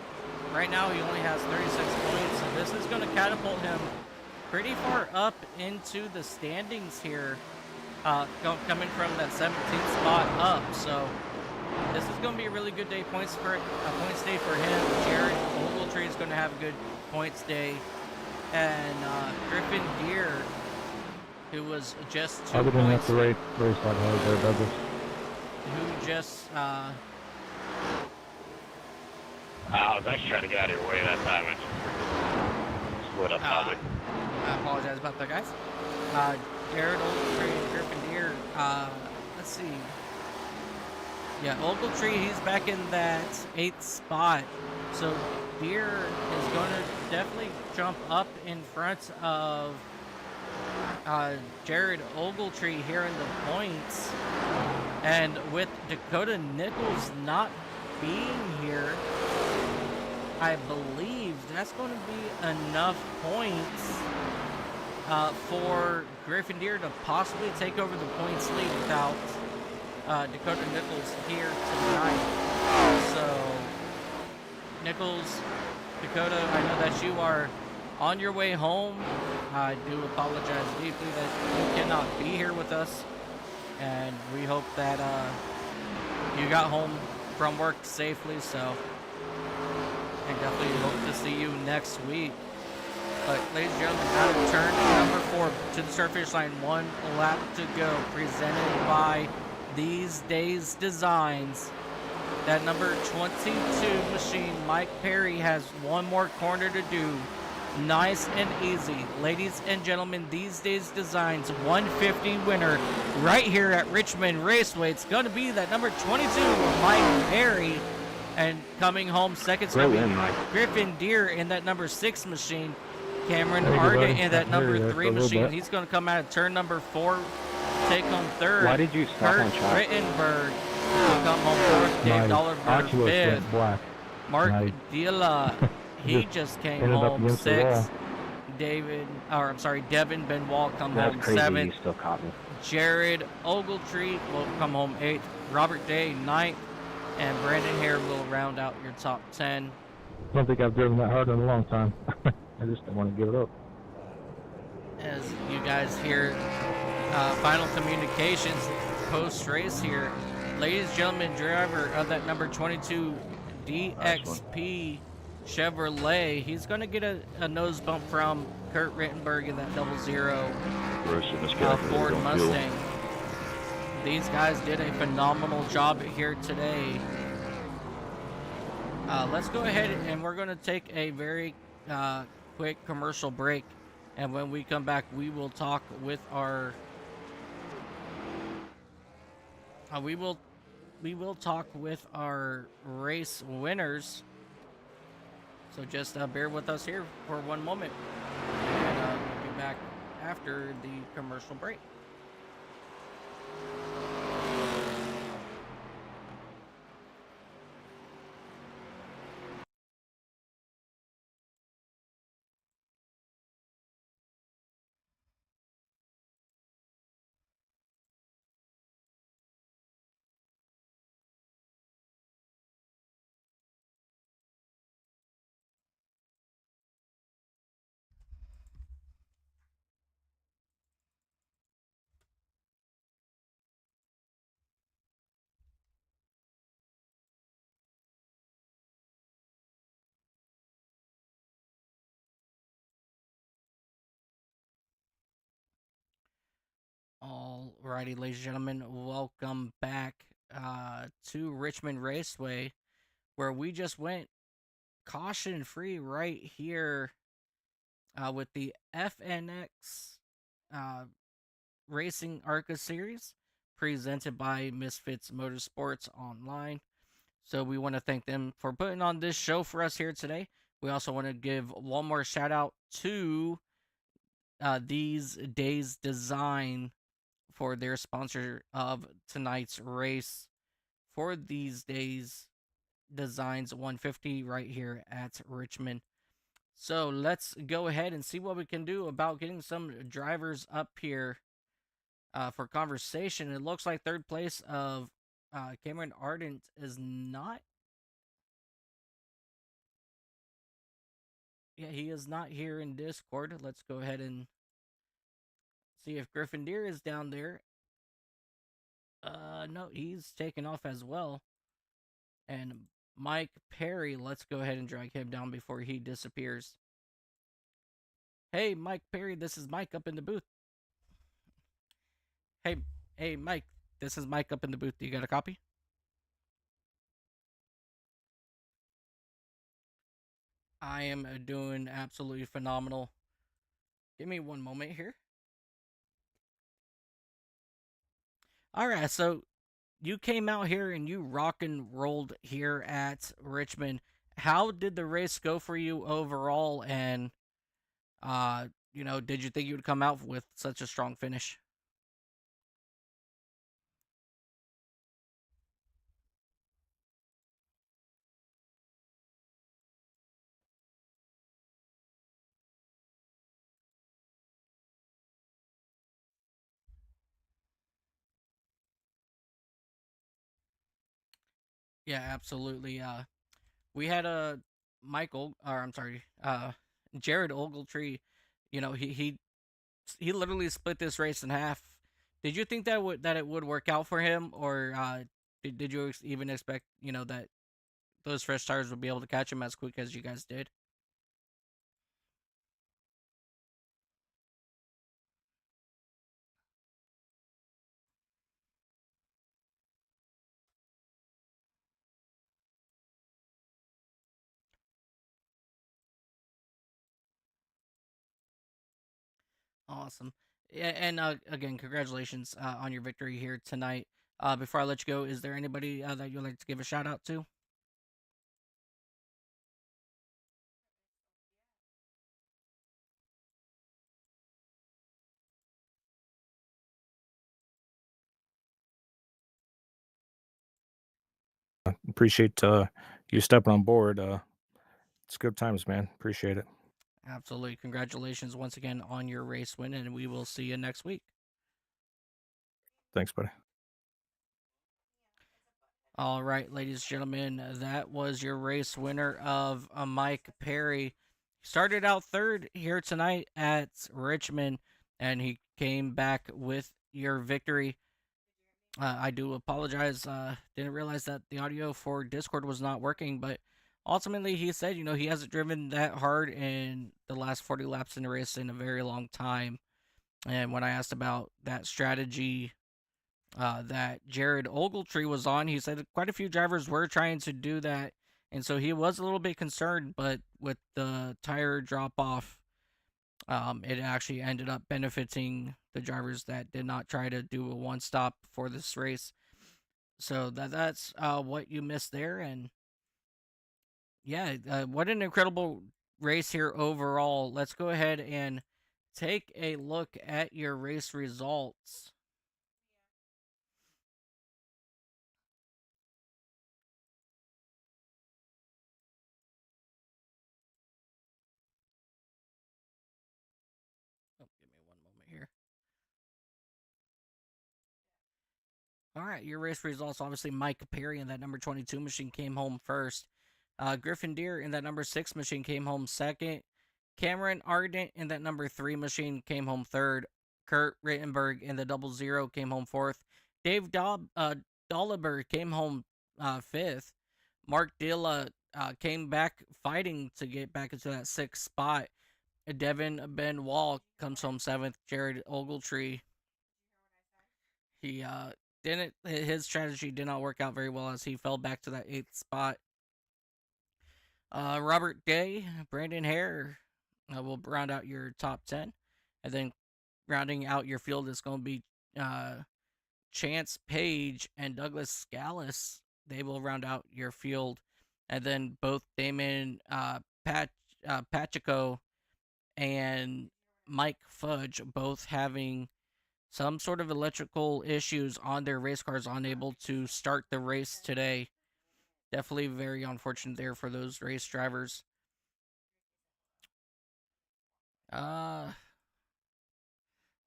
right now he only has 36 points. So this is going to catapult him pretty far up into the standings here, coming from that 17th spot up. So this is going to be a really good day points day for him. Jared Ogletree is going to have a good points day. And Griffin Deere, who was just 2 Probably didn't points, have to race that hard there, Douglas. who just I was actually trying to get out of your way that time. It split up probably. I apologize about that, guys. Jared Ogletree and Griffin Deere, let's see. Yeah, Ogletree, he's back in that 8th spot. So Deere is going to definitely jump up in front of Jared Ogletree here in the points. And with Dakota Nichols not being here, I believe that's going to be enough points for Griffin Deere to possibly take over the points lead without Dakota Nichols here tonight. So Nichols, Dakota, I know that you are on your way home. I do apologize deeply that you cannot be here with us, and we hope that you got home from work safely. So, and definitely hope to see you next week. But ladies and gentlemen, out of turn number 4 to the start finish line, 1 lap to go, presented by These Days Designs. That number 22 machine, Mike Perry, has 1 more corner to do. Nice and easy. Ladies and gentlemen, These Days Designs 150 winner right here at Richmond Raceway. It's going to be that number 22, Mike Perry. And coming home second, it's going to be Griffin Deere in that number 6 machine. Cameron Arga in that number 3 machine. He's going to come out of turn number 4, take home 3rd. Why did you stop Kurt on track? Rittenberg will come home 4th. Dave Dollarberg 5th. Black. Mark Nice. Dilla, he just came Ended up home against the wall. 6th. Devin Benoit come That's home crazy 7th. you still caught me. Jared Ogletree will come home 8th. Robert Day 9th. And Brandon Hare will round out your top 10. I don't think I've driven that hard in a long time. I just don't want to give it up. As you guys hear final communications post-race here. Ladies and gentlemen, driver of that number 22 DXP Chevrolet, he's going to get a nose bump from Kurt Rittenberg in that 00 Ford Mustang. These guys did a phenomenal job here today. Let's go ahead and we're going to take a very quick commercial break. And when we come back, we will talk with our we will talk with our race winners. So just bear with us here for one moment, and we'll be back after the commercial break. Alrighty, ladies and gentlemen, welcome back to Richmond Raceway, where we just went caution free right here with the FNX Racing ARCA Series presented by Misfits Motorsports Online. So we want to thank them for putting on this show for us here today. We also want to give one more shout out to These Days Design for their sponsor of tonight's race for These Days Designs 150 right here at Richmond. So let's go ahead and see what we can do about getting some drivers up here for conversation. It looks like third place of Cameron Ardent is not. Yeah, he is not here in Discord. Let's go ahead and see if Griffin Deer is down there. No, he's taken off as well. And Mike Perry, let's go ahead and drag him down before he disappears. Hey, Mike Perry, this is Mike up in the booth. Hey, Mike, this is Mike up in the booth. Do you got a copy? I am doing absolutely phenomenal. Give me one moment here. All right, so you came out here and you rock and rolled here at Richmond. How did the race go for you overall? And, did you think you would come out with such a strong finish? Yeah, absolutely. We had a Jared Ogletree. He literally split this race in half. Did you think that it would work out for him, or did you even expect that those fresh tires would be able to catch him as quick as you guys did? Awesome. Yeah, and again, congratulations on your victory here tonight. Before I let you go, is there anybody that you'd like to give a shout out to? Appreciate you stepping on board. It's good times, man. Appreciate it. Absolutely. Congratulations once again on your race win, and we will see you next week. Thanks, buddy. All right, ladies and gentlemen, that was your race winner of Mike Perry. He started out third here tonight at Richmond, and he came back with your victory. I do apologize. Didn't realize that the audio for Discord was not working, but ultimately he said, he hasn't driven that hard in the last 40 laps in the race in a very long time. And when I asked about that strategy that Jared Ogletree was on, he said quite a few drivers were trying to do that. And so he was a little bit concerned, but with the tire drop off, it actually ended up benefiting the drivers that did not try to do a one stop for this race. So that's what you missed there. And yeah, what an incredible race here overall. Let's go ahead and take a look at your race results. Oh, give me one moment here. All right, your race results. Obviously, Mike Perry in that number 22 machine came home first. Griffin Deere in that number 6 machine came home second. Cameron Ardent in that number 3 machine came home third. Kurt Rittenberg in the 00 came home fourth. Dave Dolliber came home fifth. Mark Dilla came back fighting to get back into that 6th spot. Devin Ben Wall comes home 7th. Jared Ogletree, he his strategy did not work out very well as he fell back to that 8th spot. Robert Day, Brandon Hare will round out your top 10. And then rounding out your field is going to be Chance Page and Douglas Scallis. They will round out your field. And then both Damon Pacheco and Mike Fudge both having some sort of electrical issues on their race cars, unable to start the race today. Definitely very unfortunate there for those race drivers.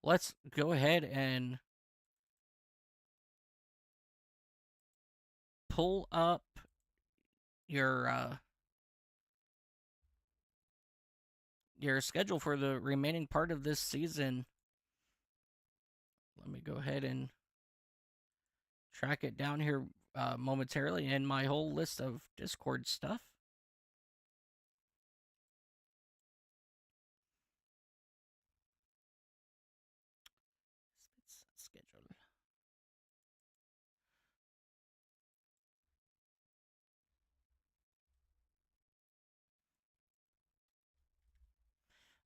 Let's go ahead and pull up your schedule for the remaining part of this season. Let me go ahead and track it down here momentarily in my whole list of Discord stuff. Schedule.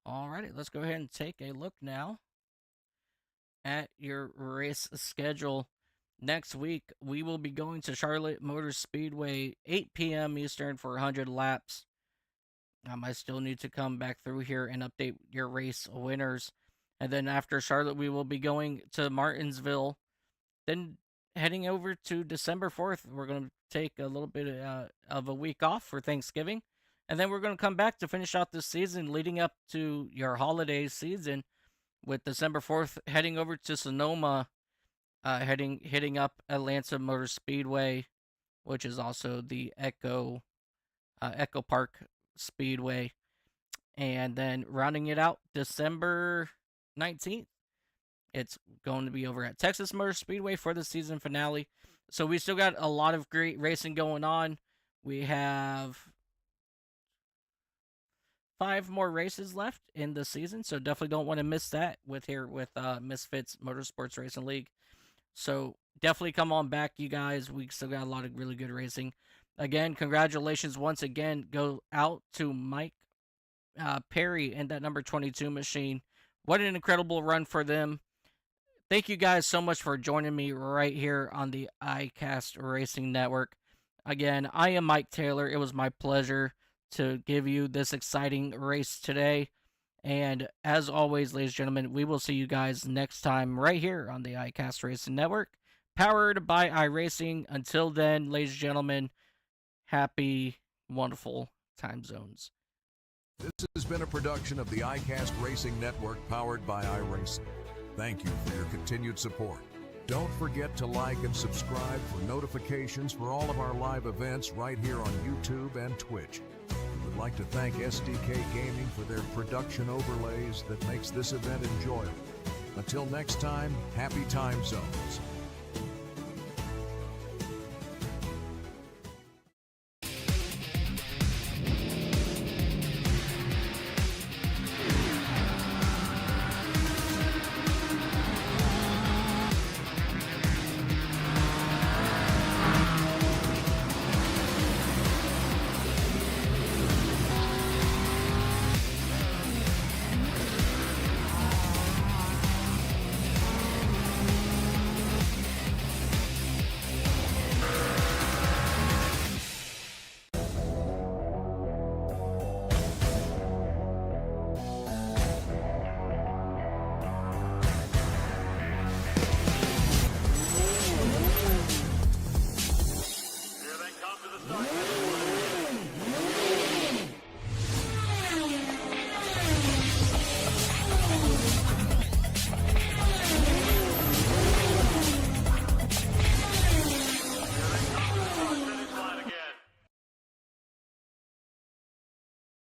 Alrighty, let's go ahead and take a look now at your race schedule. Next week, we will be going to Charlotte Motor Speedway, 8 p.m. Eastern for 100 laps. I still need to come back through here and update your race winners. And then after Charlotte, we will be going to Martinsville. Then heading over to December 4th, we're going to take a little bit of a week off for Thanksgiving. And then we're going to come back to finish out this season leading up to your holiday season with December 4th heading over to Sonoma, hitting up Atlanta Motor Speedway, which is also the Echo Park Speedway. And then rounding it out December 19th, it's going to be over at Texas Motor Speedway for the season finale. So we still got a lot of great racing going on. We have 5 more races left in the season, so definitely don't want to miss that with Misfits Motorsports Racing League. So definitely come on back, you guys. We still got a lot of really good racing. Again, congratulations once again go out to Mike Perry and that number 22 machine. What an incredible run for them. Thank you guys so much for joining me right here on the iCast Racing Network. Again, I am Mike Taylor. It was my pleasure to give you this exciting race today. And as always, ladies and gentlemen, we will see you guys next time right here on the iCast Racing Network, powered by iRacing. Until then, ladies and gentlemen, happy, wonderful time zones. This has been a production of the iCast Racing Network powered by iRacing. Thank you for your continued support. Don't forget to like and subscribe for notifications for all of our live events right here on YouTube and Twitch. We would like to thank SDK Gaming for their production overlays that makes this event enjoyable. Until next time, happy time zones.